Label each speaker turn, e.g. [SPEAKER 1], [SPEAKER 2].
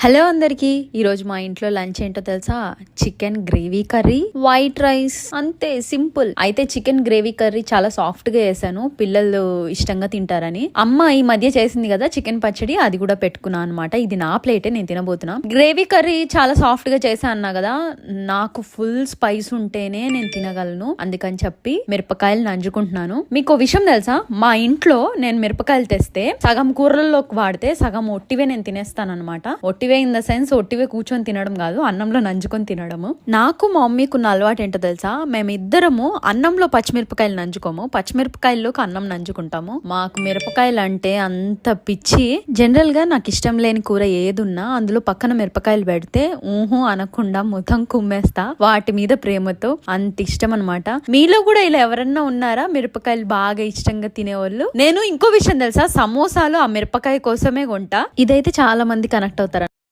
[SPEAKER 1] Hello అందరికి ఈరోజు మా ఇంట్లో లంచ్ ఏంటో తెలుసా? Chicken gravy curry, white rice, అంతే సింపుల్. అయితే చికెన్ గ్రేవీ కర్రీ చాలా సాఫ్ట్ గా చేశాను, పిల్లలు ఇష్టంగా తింటారని. అమ్మ ఈ మధ్య చేసింది కదా చికెన్ పచ్చడి, అది కూడా పెట్టుకున్నా అనమాట. ఇది నా ప్లేటే, నేను తినబోతున్నా. గ్రేవీ కర్రీ చాలా సాఫ్ట్ గా చేసా అన్నా కదా, నాకు ఫుల్ స్పైస్ ఉంటేనే నేను తినగలను, అందుకని చెప్పి మిరపకాయలు నంజుకుంటున్నాను. మీకు విషయం తెలుసా, మా ఇంట్లో నేను మిరపకాయలు తెస్తే సగం కూరల్లోకి వాడితే సగం ఒట్టివే నేను తినేస్తాను అనమాట. ఒట్టివే ఇన్ ద సెన్స్ ఒట్టివే కూర్చొని తినడం కాదు, అన్నంలో నంజుకొని తినడము. నాకు మా మమ్మీకున్న అలవాటు ఏంటో తెలుసా, మేమిద్దరము అన్నంలో పచ్చిమిరపకాయలు నంజుకోము, పచ్చిమిరపకాయల్లోకి అన్నం నంజుకుంటాము. మాకు మిరపకాయలు అంటే అంత పిచ్చి. జనరల్ గా నాకు ఇష్టం లేని కూర ఏదున్నా అందులో పక్కన మిరపకాయలు పెడితే ఊహు అనకుండా మొత్తం కుమ్మేస్తా, వాటి మీద ప్రేమతో. అంత ఇష్టం అనమాట. మీలో కూడా ఇలా ఎవరన్నా ఉన్నారా మిరపకాయలు బాగా ఇష్టంగా తినేవాళ్ళు? నేను ఇంకో విషయం తెలుసా, సమోసాలు ఆ మిరపకాయ కోసమే కొంటా. ఇదైతే చాలా మంది కనెక్ట్ అవుతారు.